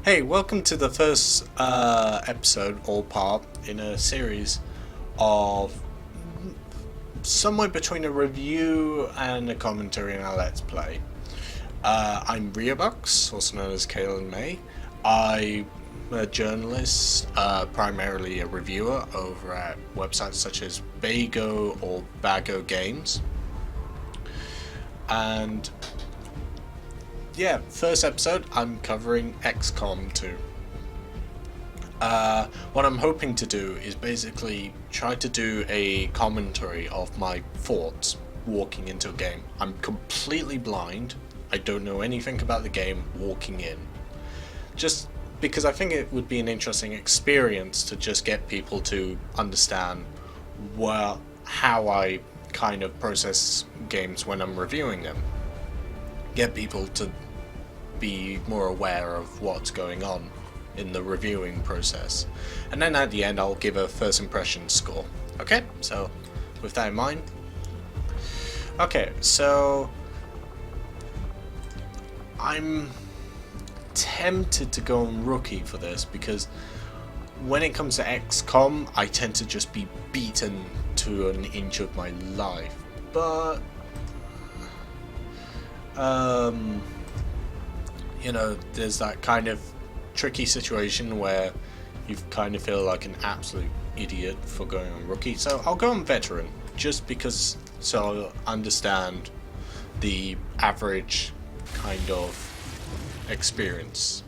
Hey, welcome to the first episode or part in a series of somewhere between a review and a commentary and a let's play. I'm Riobux, also known as Kalen May. I'm a journalist, primarily a reviewer over at websites such as Bago or Bago Games. And yeah, first episode, I'm covering XCom 2. What I'm hoping to do is basically try to do a commentary of my thoughts walking into a game. I'm completely blind. I don't know anything about the game walking in. Just because I think it would be an interesting experience to just get people to understand how I kind of process games when I'm reviewing them. Get people to be more aware of what's going on in the reviewing process, and then at the end I'll give a first impression score. Okay, so with that in mind, so I'm tempted to go on rookie for this because when it comes to XCOM I tend to just be beaten to an inch of my life, but you know, there's that kind of tricky situation where you kind of feel like an absolute idiot for going on rookie. So I'll go on veteran, just because so I'll understand the average kind of experience.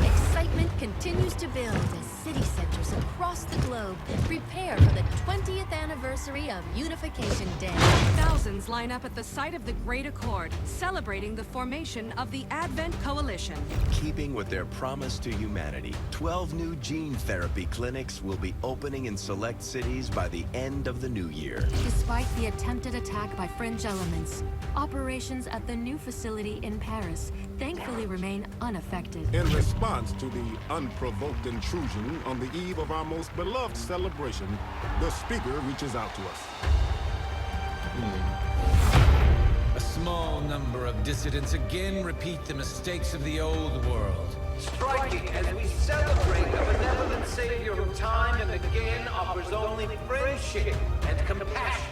Excitement continues to build as city centers across the globe prepare for the 20th anniversary of Unification Day. Thousands line up at the site of the Great Accord, celebrating the formation of the Advent Coalition. Keeping with their promise to humanity, 12 new gene therapy clinics will be opening in select cities by the end of the new year. Despite the attempted attack by fringe elements, operations at the new facility in Paris thankfully remain unaffected. In response to the unprovoked intrusion on the eve of our most beloved celebration, the speaker reaches out to us. A small number of dissidents again repeat the mistakes of the old world. Striking as we celebrate a benevolent savior who time and again offers only friendship and compassion.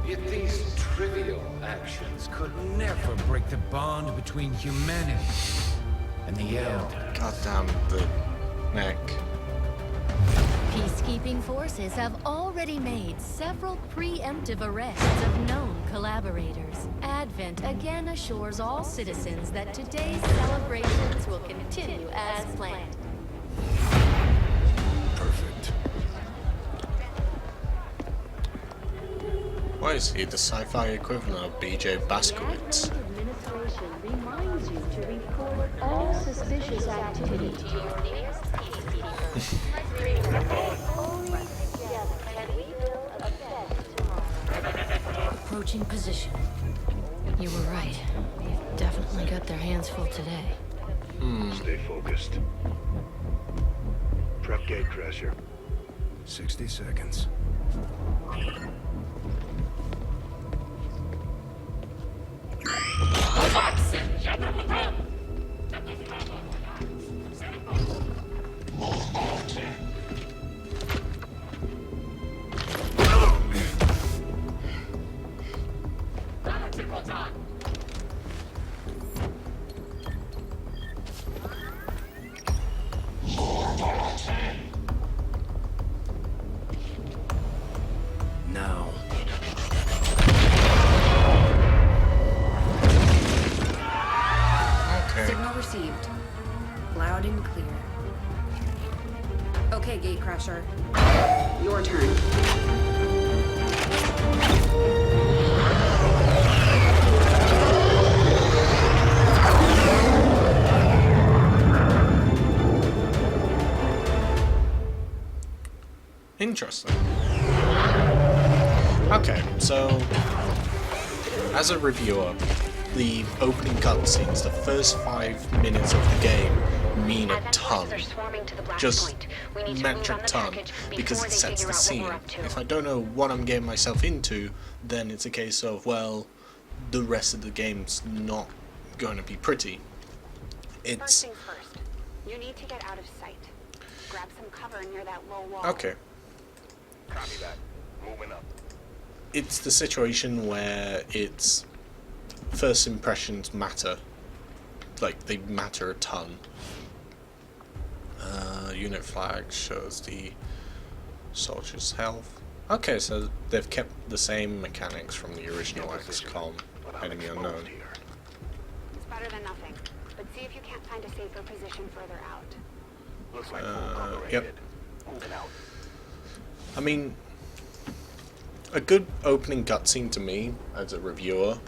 Yet these trivial actions could never break the bond between humanity and the Elder. Goddamn the neck. Peacekeeping forces have already made several preemptive arrests of known collaborators. Advent again assures all citizens that today's celebrations will continue as planned. Perfect. Why is he the sci-fi equivalent of BJ Blazkowicz? Administration reminds you to report all suspicious activity. Approaching position. You were right. They've definitely got their hands full today. Stay focused. Prep gatecrasher. 60 seconds. Now. Okay. Signal received. Loud and clear. Okay, Gatecrasher. Your turn. Interesting. Okay, so as a reviewer, the opening cutscenes, the first 5 minutes of the game, mean a ton. Just metric ton, because it sets the scene. If I don't know what I'm getting myself into, then it's a case of, well, the rest of the game's not going to be pretty. It's You need to get out of sight. Grab some cover near that low wall. Okay. Copy that. Moving up. It's the situation where it's first impressions matter. Like, they matter a ton. Unit flag shows the soldier's health. Okay, so they've kept the same mechanics from the original XCom, Enemy Unknown. It's better than nothing, but see if you can't find a safer position further out. Looks like full cover Yep. ahead. Moving out. I mean, a good opening cutscene to me, as a reviewer,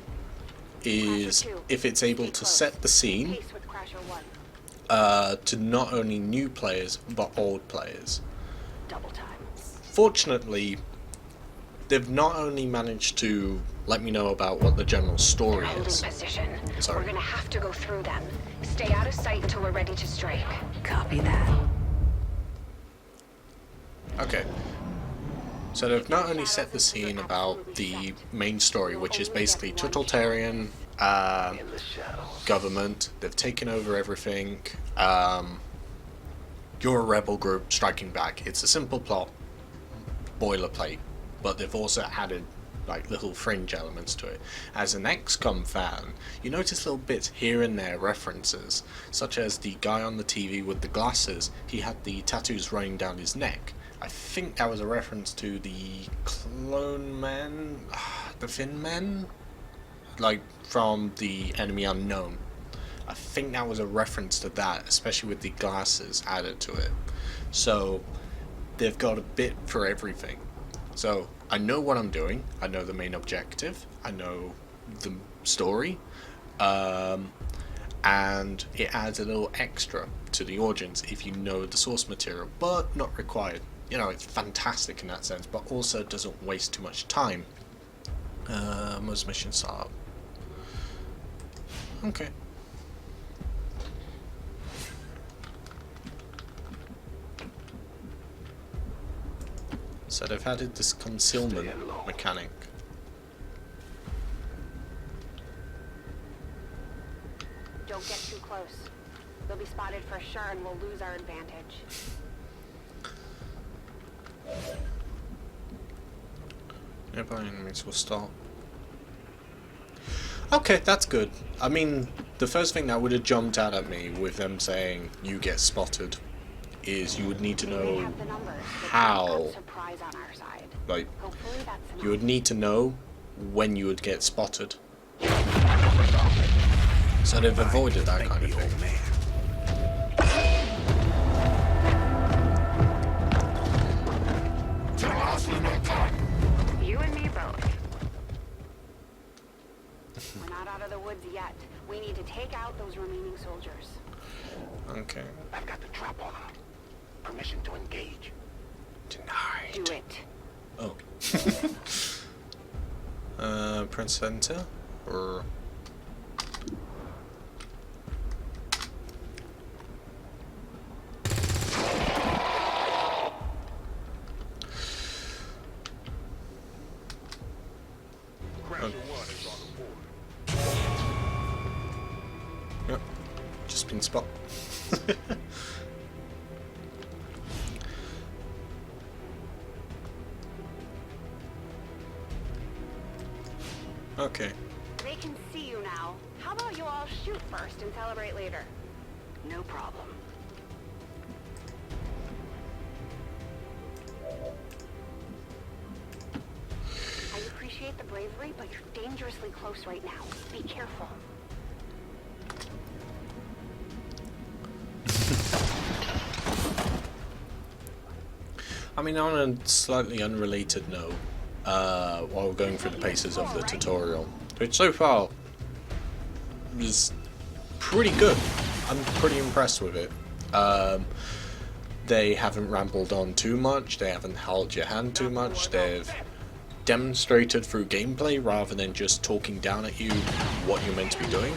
is if it's able to set the scene Pace with Crasher 1. to not only new players, but old players. Double time. Fortunately, they've not only managed to let me know about what the general story is. Position. Sorry. We're gonna have to go through them. Stay out of sight until we're ready to strike. Copy that. Okay. So they've not only set the scene about the main story, which is basically totalitarian government. They've taken over everything. You're a rebel group striking back. It's a simple plot, boilerplate, but they've also added like little fringe elements to it. As an XCOM fan, you notice little bits here and there, references, such as the guy on the TV with the glasses. He had the tattoos running down his neck. I think that was a reference to the clone men, the Finn men, like from the Enemy Unknown. I think that was a reference to that, especially with the glasses added to it. So they've got a bit for everything. So I know what I'm doing. I know the main objective. I know the story, and it adds a little extra to the audience if you know the source material, but not required. You know, it's fantastic in that sense, but also doesn't waste too much time. Most missions are okay. So they've added this concealment mechanic. Don't get too close. They'll be spotted for sure and we'll lose our advantage. Nearby enemies will stop. Okay, that's good. I mean, the first thing that would have jumped out at me with them saying you get spotted is you would need to know how. Like, you would need to know when you would get spotted. So they've avoided that kind of thing. You and me both. We're not out of the woods yet. We need to take out those remaining soldiers. Okay. I've got the drop on them. Permission to engage. Denied. Do it. Oh. Press center or yep, just been spot. Okay. They can see you now. How about you all shoot first and celebrate later? No problem. I appreciate the bravery, but you're dangerously close right now. Be careful. I mean, on a slightly unrelated note, while we're going through the paces of the tutorial, which so far is pretty good. I'm pretty impressed with it. They haven't rambled on too much, they haven't held your hand too much, they've demonstrated through gameplay rather than just talking down at you what you're meant to be doing.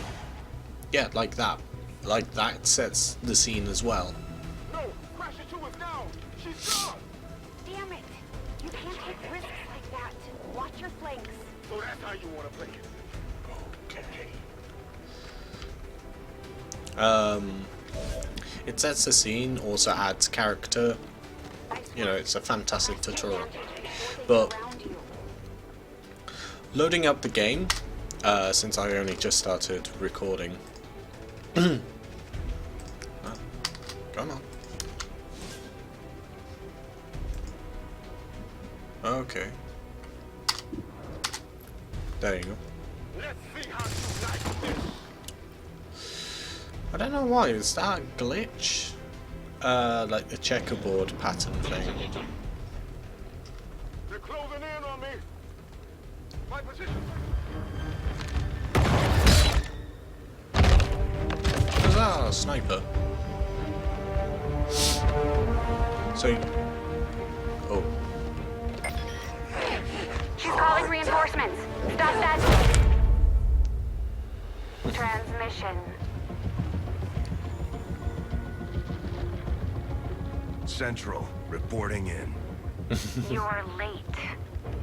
Yeah, like that. Like that sets the scene as well. No, Crasher 2 is down. She's gone. Damn it! You can't take risks like that. Watch your flanks. So that's how you want to play it. It sets the scene, also adds character. You know, it's a fantastic tutorial. But loading up the game, since I only just started recording. Oh, come on. Okay. There you go. Let's see how you like this. I don't know why, is that a glitch? Like the checkerboard pattern thing. They're closing in on me. My position. Is that a sniper? So... Oh. She's calling reinforcements. Stop that. Transmission. Central, reporting in. You're late.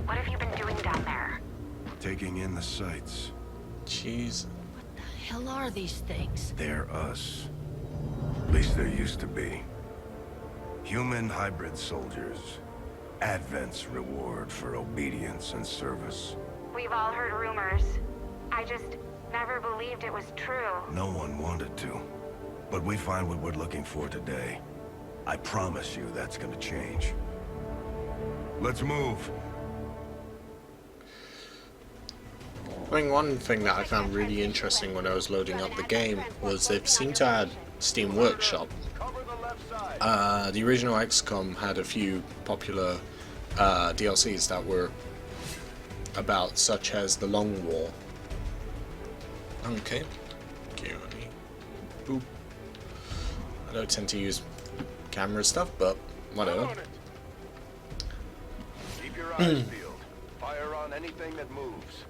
What have you been doing down there? Taking in the sights. Jeez. Hell are these things? They're us. At least there used to be. Human hybrid soldiers. Advent's reward for obedience and service. We've all heard rumors. I just never believed it was true. No one wanted to. But we find what we're looking for today. I promise you that's gonna change. Let's move. I mean, one thing that I found really interesting when I was loading up the game was they've seemed to add Steam Workshop. The original XCom had a few popular DLCs that were about, such as the Long War. Okay. Boop. I don't tend to use camera stuff, but whatever. Keep your eyes peeled. Fire on anything that moves.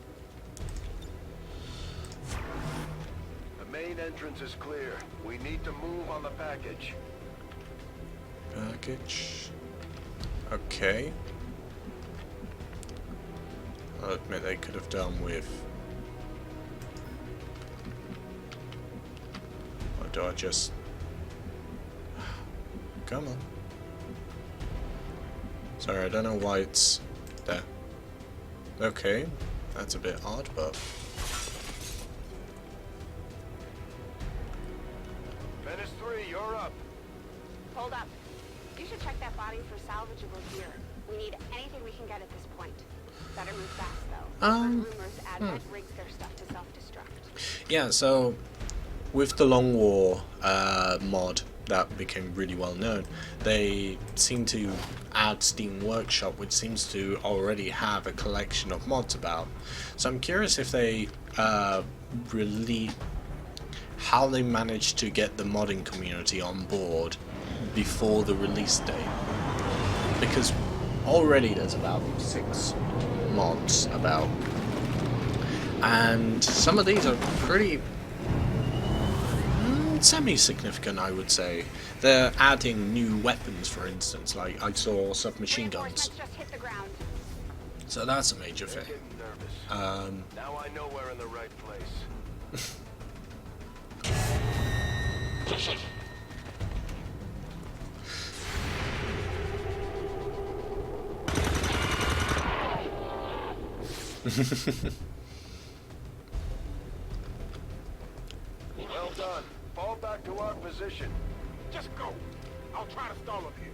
The main entrance is clear. We need to move on the package. Package. Okay. I'll admit they could have done with... Or do I just... Come on. Sorry, I don't know why it's there. Okay, that's a bit odd, but... Menace 3, you're up. Hold up. You should check that body for salvageable gear. We need anything we can get at this point. Better move fast, though. Rumors Advent rigs their stuff to self-destruct. Yeah, so with the Long War mod that became really well known, they seem to add Steam Workshop, which seems to already have a collection of mods about. So I'm curious if they really how they managed to get the modding community on board before the release date, because already there's about 6 mods about, and some of these are pretty semi-significant, I would say. They're adding new weapons, for instance, like I saw submachine guns. Just hit the ground. So that's a major thing. Now I know we're in the right place. Well done. Fall back to our position. Just go. I'll try to stall him here.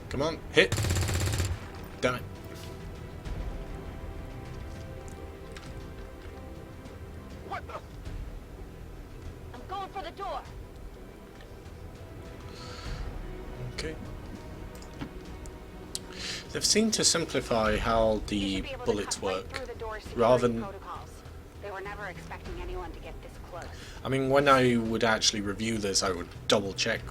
Come on, hit. Damn it. What the? I'm going for the door. Okay. They've seemed to simplify how the bullets work, rather than... They were never expecting anyone to get this close. I mean, when I would actually review this, I would double check,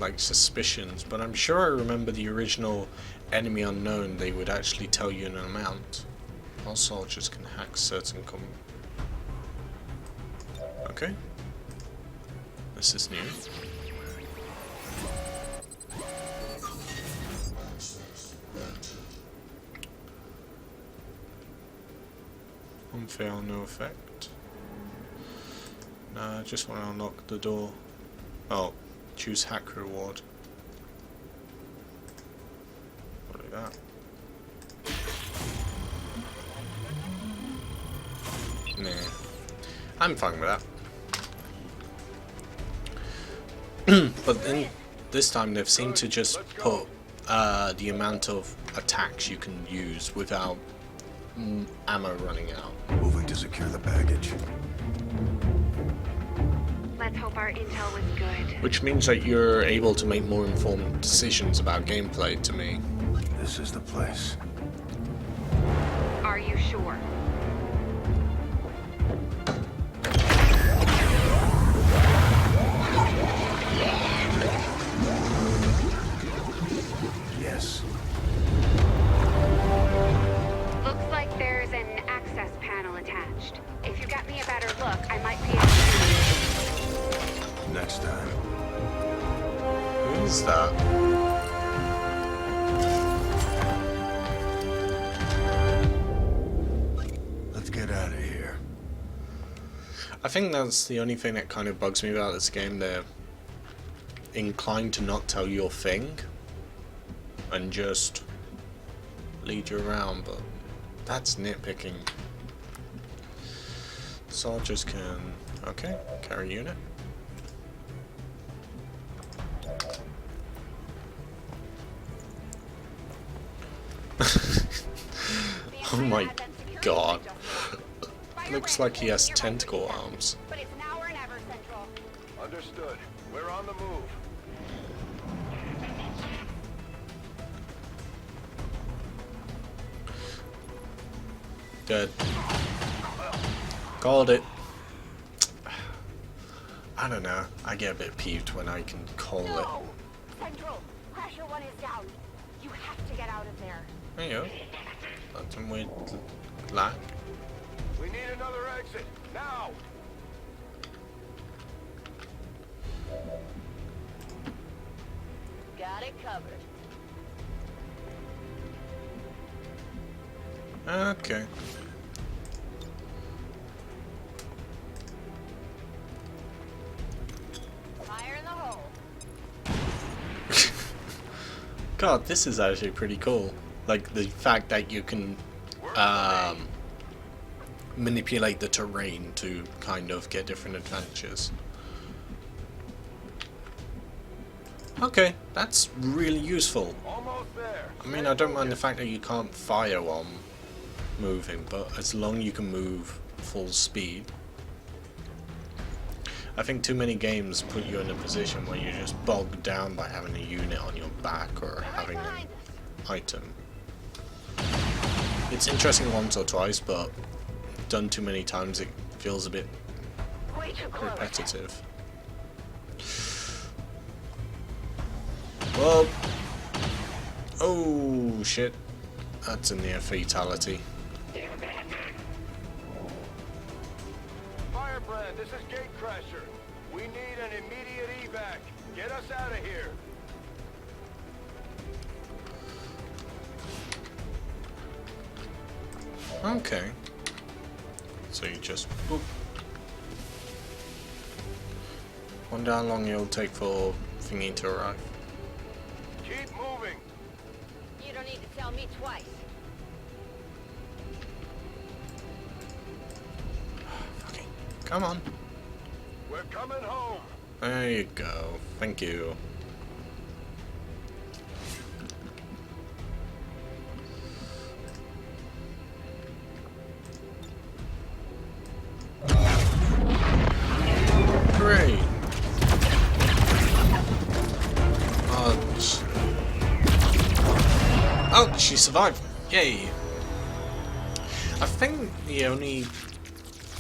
like, suspicions, but I'm sure I remember the original Enemy Unknown, they would actually tell you an amount. All soldiers can hack certain Okay. This is new. Unfail, no effect. Nah, I just want to unlock the door. Oh, choose hack reward. What is that? Nah, I'm fine with that. But then this time they've seemed to just put the amount of attacks you can use without ammo running out. Moving to secure the baggage. Let's hope our intel was good. Which means that you're able to make more informed decisions about gameplay to me. This is the place. Are you sure? Yes. Looks like there's an access panel attached. If you got me a better look, I might be able to... Next time. Who is that? Let's get out of here. I think that's the only thing that kind of bugs me about this game. They're inclined to not tell you your thing and just lead you around, but that's nitpicking. Soldiers can... okay, carry unit. Oh my god. Looks like he has tentacle arms. But it's now or never, Central. Understood. We're on the move. Dead. Called it. I don't know. I get a bit peeved when I can call it. No! Central, Crasher 1 is down. You have to get out of there. There you go. That's some weird lag. We need another exit. Now! Got it covered. Okay. Fire in the hole. God, this is actually pretty cool. Like the fact that you can manipulate the terrain to kind of get different advantages. Okay, that's really useful. Almost there. I mean, I don't mind the fact that you can't fire while moving, but as long as you can move full speed. I think too many games put you in a position where you're just bogged down by having a unit on your back or having an item. It's interesting once or twice, but done too many times it feels a bit Way too close. repetitive. Well, oh shit, that's a near fatality. Firebrand, this is Gatecrasher. We need an immediate evac. Get us out of here. Okay. So you just... Boop. Wonder how long it'll take for thingy to arrive. Keep moving. You don't need to tell me twice. Okay. Come on. We're coming home. There you go. Thank you. Great. Oh, she survived. Yay. I think the only...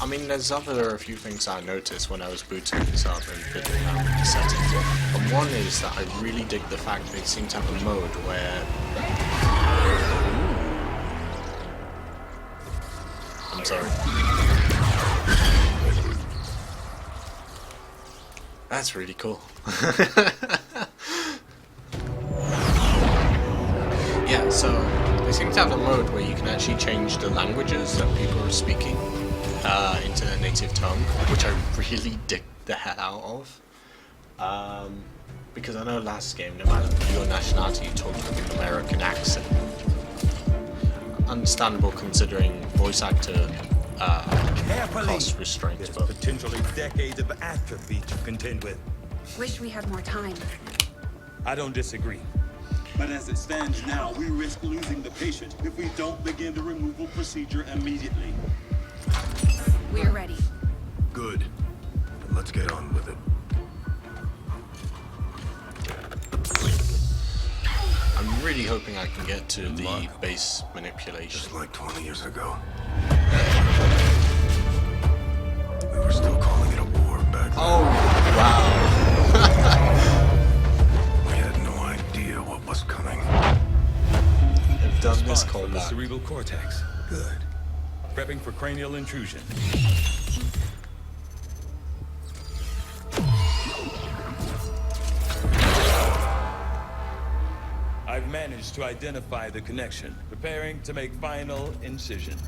I mean, there's a few things I noticed when I was booting this up and figuring out the settings. And one is that I really dig the fact they seem to have a mode where... I'm sorry. That's really cool. Yeah, so They seem to have a mode where you can actually change the languages that people are speaking into their native tongue, which I really dig the hell out of. Because I know last game, no matter your nationality, you talked with an American accent. Understandable considering voice actor cost restraints, but potentially decades of atrophy to contend with. Wish we had more time. I don't disagree. But as it stands now, we risk losing the patient if we don't begin the removal procedure immediately. We're ready. Good. Then let's get on with it. I'm really hoping I can get to the base manipulation. Just like 20 years ago. We were still calling it a war back then. Oh, wow. We had no idea what was coming. They've done this from the callback. cerebral cortex. Good. Prepping for cranial intrusion. I've managed to identify the connection. Preparing to make final incision.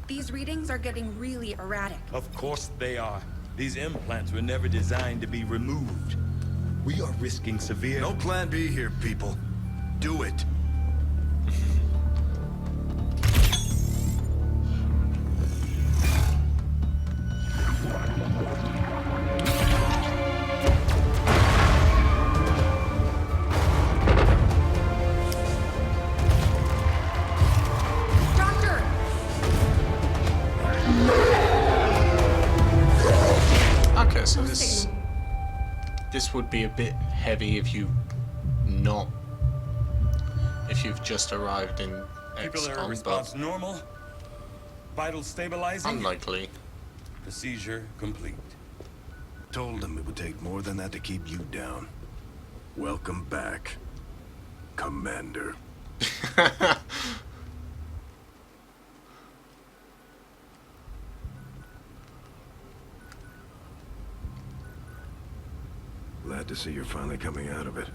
These readings are getting really erratic. Of course they are. These implants were never designed to be removed. We are risking severe... No plan B here, people. Do it. Okay, so this would be a bit heavy if you've just arrived in Pupillary XCom, response but normal. Vital stabilizing. unlikely. Procedure complete. Told him it would take more than that to keep you down. Welcome back, Commander. Glad to see you're finally coming out of it.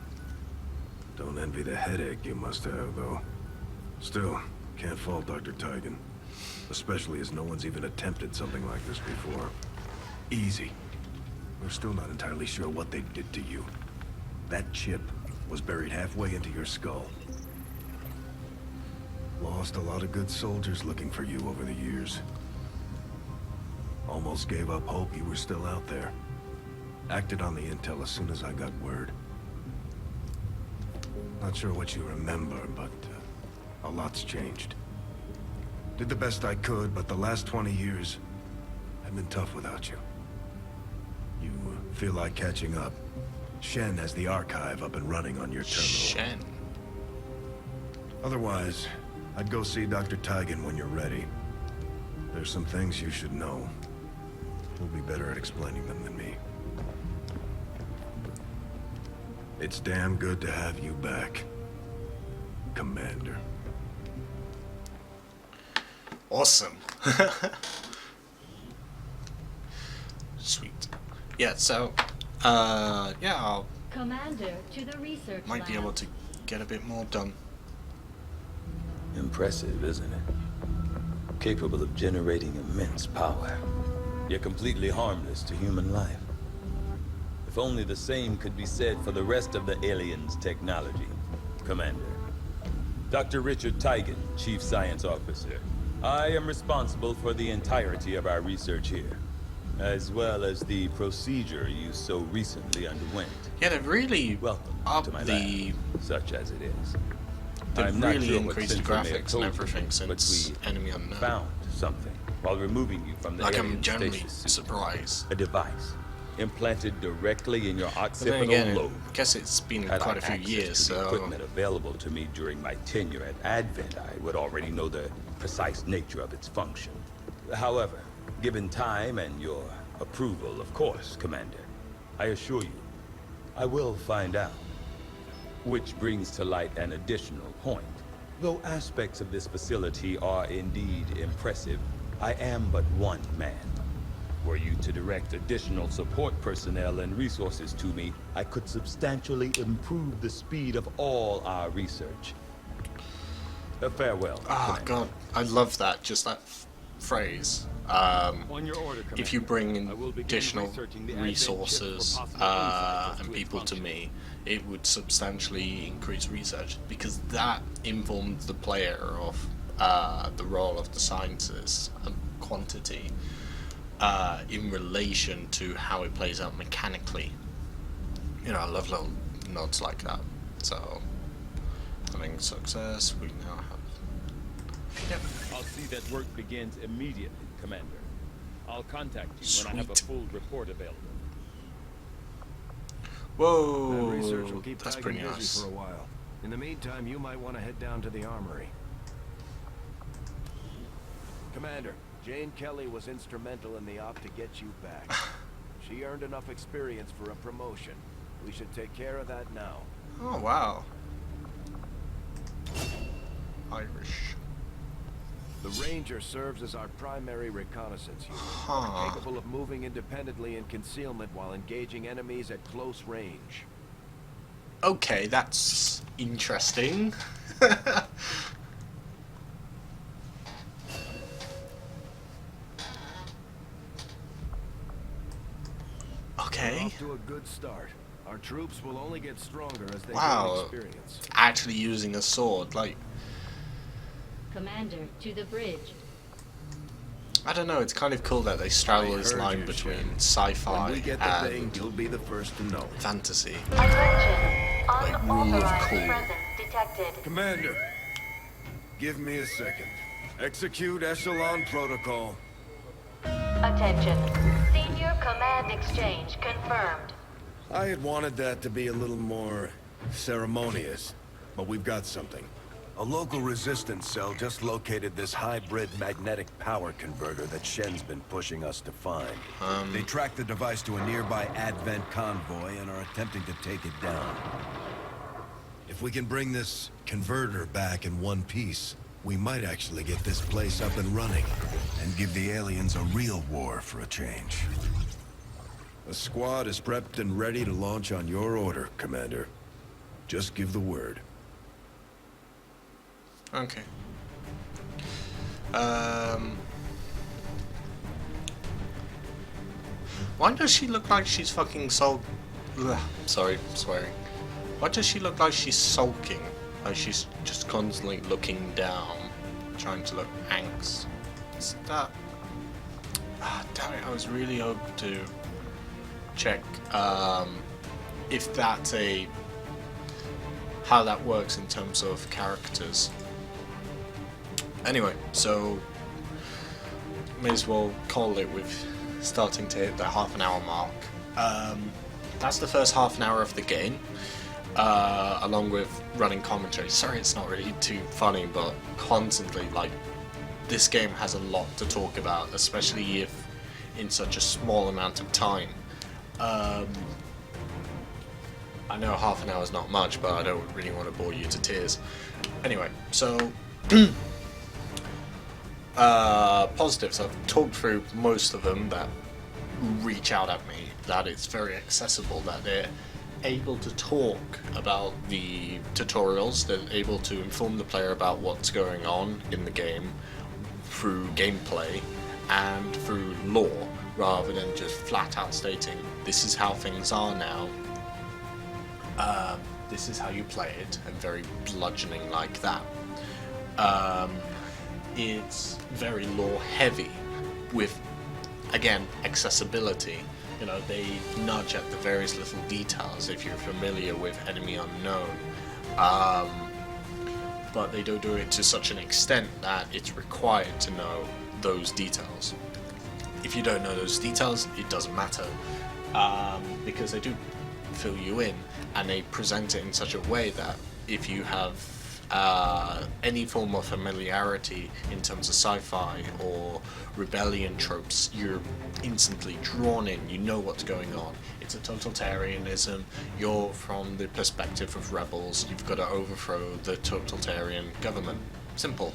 Don't envy the headache you must have, though. Still, can't fault Dr. Tigan. Especially as no one's even attempted something like this before. Easy. We're still not entirely sure what they did to you. That chip was buried halfway into your skull. Lost a lot of good soldiers looking for you over the years. Almost gave up hope you were still out there. Acted on the intel as soon as I got word. Not sure what you remember, but a lot's changed. Did the best I could, but the last 20 years have been tough without you. You feel like catching up. Shen has the archive up and running on your terminal. Shen. Otherwise, I'd go see Dr. Tigan when you're ready. There's some things you should know. You'll be better at explaining them than me. It's damn good to have you back, Commander. Awesome. Sweet. Yeah, so, yeah, I'll Commander, to the research might lab. be able to get a bit more done. Impressive, isn't it? Capable of generating immense power, yet completely harmless to human life. If only the same could be said for the rest of the aliens' technology, Commander. Dr. Richard Tigan, Chief Science Officer. I am responsible for the entirety of our research here, as well as the procedure you so recently underwent. Yeah, they've really Welcome upped to my the... lab, such as it is. They've I'm not really sure what increased the Sensor may have graphics told and you, everything but since we Enemy Unknown. found something while removing you from the Like, alien I'm generally stasis suit. surprised. A device implanted directly in your But then occipital again, lobe. I guess it's been Had quite I a few access years, to the so... equipment available to me during my tenure at Advent, I would already know the precise nature of its function. However, given time and your approval, of course, Commander, I assure you, I will find out. Which brings to light an additional point. Though aspects of this facility are indeed impressive, I am but one man. Were you to direct additional support personnel and resources to me, I could substantially improve the speed of all our research. Farewell. Oh god, I love that, just that phrase. On your order, If you bring in I will begin additional researching the Advent resources chip for possible insights and into its people to function. me, it would substantially increase research, because that informs the player of the role of the sciences and quantity in relation to how it plays out mechanically. You know, I love little nods like that. So, having success, we now have... Yep. I'll see that work begins immediately, Commander. I'll contact you when I have a full report available. Whoa, That research will keep that's Tigan pretty busy nice. for a while. In the meantime, you might want to head down to the armory. Commander, Jane Kelly was instrumental in the op to get you back. She earned enough experience for a promotion. We should take care of that now. Oh, wow. Irish. The Ranger serves as our primary reconnaissance unit, Huh. capable of moving independently in concealment while engaging enemies at close range. Okay, that's interesting. Okay. We're off to a good start. Our troops will only get stronger as they gain Wow. experience. Actually using a sword, like, Commander, to the bridge. I don't know, it's kind of cool that they straddle this heard line you, between Shen. sci-fi When we get the thing, and you'll be the first to know. fantasy. Attention. Like, rule of cool. Presence detected. Commander, give me a second. Execute Echelon Protocol. Attention. Senior command exchange confirmed. I had wanted that to be a little more ceremonious, but we've got something. A local resistance cell just located this hybrid magnetic power converter that Shen's been pushing us to find. They tracked the device to a nearby Advent convoy and are attempting to take it down. If we can bring this converter back in one piece, we might actually get this place up and running and give the aliens a real war for a change. The squad is prepped and ready to launch on your order, Commander. Just give the word. Okay. Why does she look like she's fucking sorry, swearing. Why does she look like she's sulking? Like she's just constantly looking down, trying to look angst. Is that... Ah, damn it, I was really hoping to check if that's how that works in terms of characters. Anyway, so may as well call it with starting to hit the half-an-hour mark. That's the first half an hour of the game, along with running commentary. Sorry, it's not really too funny, but constantly, like, this game has a lot to talk about, especially if in such a small amount of time. I know half an hour is not much, but I don't really want to bore you to tears. Anyway, so positives. I've talked through most of them that reach out at me, that it's very accessible, that they're able to talk about the tutorials, they're able to inform the player about what's going on in the game through gameplay and through lore, rather than just flat out stating this is how things are now, this is how you play it, and very bludgeoning like that. It's very lore heavy with, again, accessibility. You know, they nudge at the various little details if you're familiar with Enemy Unknown, but they don't do it to such an extent that it's required to know those details. If you don't know those details, it doesn't matter, because they do fill you in, and they present it in such a way that if you have any form of familiarity in terms of sci-fi or rebellion tropes, you're instantly drawn in, you know what's going on. It's a totalitarianism, you're from the perspective of rebels, you've got to overthrow the totalitarian government. Simple,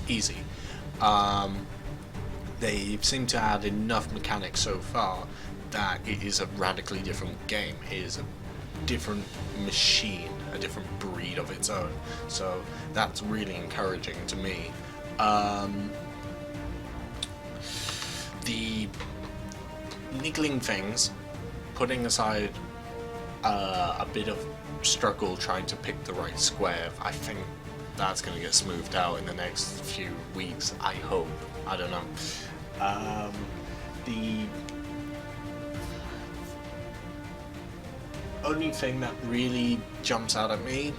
easy. They seem to add enough mechanics so far that it is a radically different game. It is a different machine, a different breed of its own. So that's really encouraging to me. The niggling things, putting aside a bit of struggle trying to pick the right square, I think that's going to get smoothed out in the next few weeks, I hope. I don't know. The only thing that really jumps out at me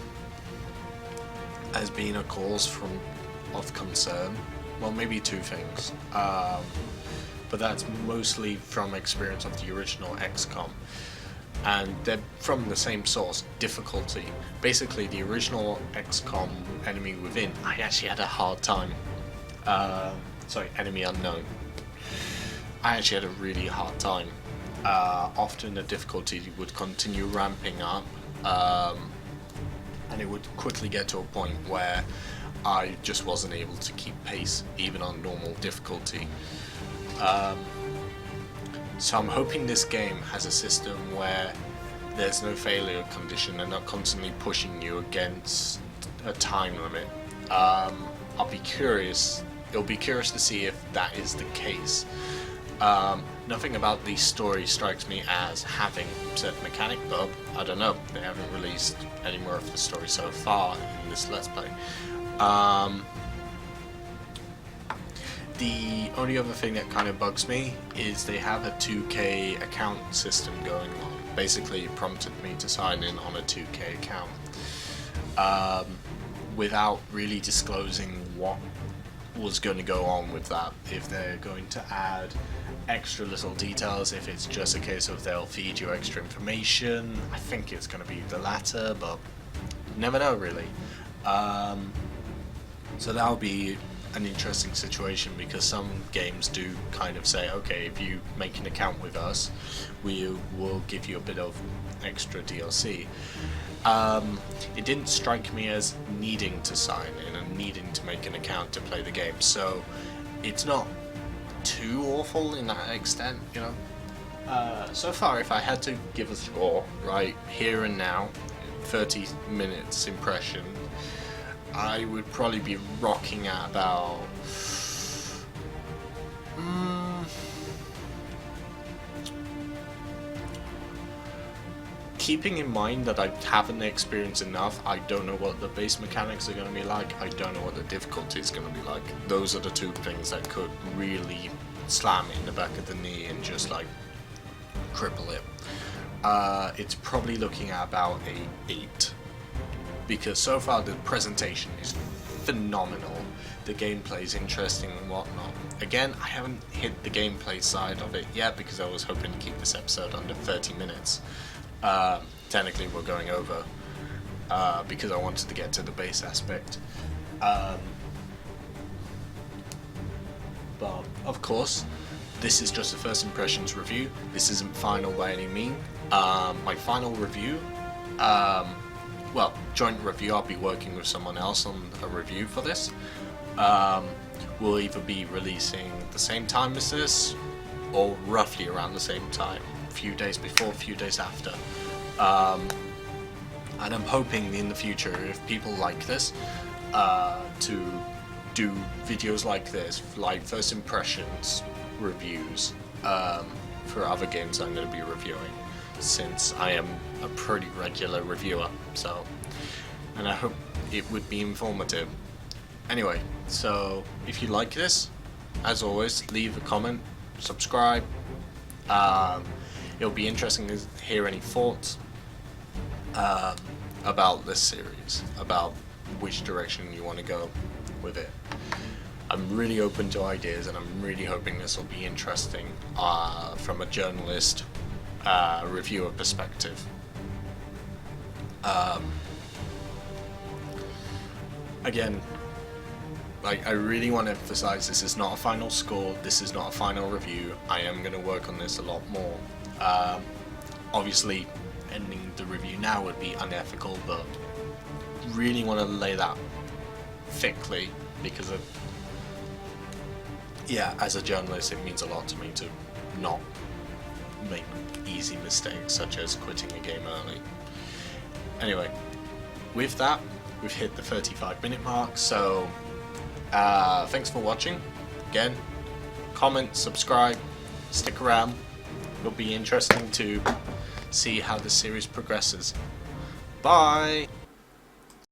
as being a cause of concern, well, maybe two things, but that's mostly from experience of the original XCom, and they're from the same source, difficulty. Basically, the original XCom Enemy Within, I actually had a hard time. Sorry, Enemy Unknown. I actually had a really hard time. Often the difficulty would continue ramping up, and it would quickly get to a point where I just wasn't able to keep pace, even on normal difficulty. So I'm hoping this game has a system where there's no failure condition and not constantly pushing you against a time limit. I'll be curious. It'll be curious to see if that is the case. Nothing about the story strikes me as having certain mechanic, but I don't know. They haven't released any more of the story so far in this Let's Play. The only other thing that kind of bugs me is they have a 2K account system going on. Basically, it prompted me to sign in on a 2K account without really disclosing what was going to go on with that. If they're going to add extra little details, if it's just a case of they'll feed you extra information. I think it's going to be the latter, but never know really. So that'll be an interesting situation, because some games do kind of say, okay, if you make an account with us, we will give you a bit of extra DLC. It didn't strike me as needing to sign in and needing to make an account to play the game, so it's not too awful in that extent, you know. So far, if I had to give a score right here and now, 30 minutes impression, I would probably be rocking at about keeping in mind that I haven't experienced enough. I don't know what the base mechanics are going to be like. I don't know what the difficulty is going to be like. Those are the two things that could really slam it in the back of the knee and just like cripple it. It's probably looking at about a 8. Because so far the presentation is phenomenal, the gameplay is interesting and whatnot. Again, I haven't hit the gameplay side of it yet because I was hoping to keep this episode under 30 minutes. Technically we're going over because I wanted to get to the base aspect. But of course, this is just a first impressions review. This isn't final by any means. My final review, well, joint review, I'll be working with someone else on a review for this. We'll either be releasing the same time as this, or roughly around the same time. A few days before, a few days after. And I'm hoping in the future, if people like this, to do videos like this, like first impressions reviews, for other games I'm going to be reviewing, since I am a pretty regular reviewer, so, and I hope it would be informative. Anyway, so if you like this, as always, leave a comment, subscribe. It'll be interesting to hear any thoughts about this series, about which direction you want to go with it. I'm really open to ideas, and I'm really hoping this will be interesting from a journalist reviewer perspective. Again, like, I really want to emphasize, this is not a final score, this is not a final review. I am going to work on this a lot more. Obviously, ending the review now would be unethical, but really want to lay that thickly, because of, yeah, as a journalist, it means a lot to me to not make easy mistakes such as quitting a game early. Anyway, with that, we've hit the 35-minute mark, so thanks for watching. Again, comment, subscribe, stick around. It'll be interesting to see how the series progresses. Bye!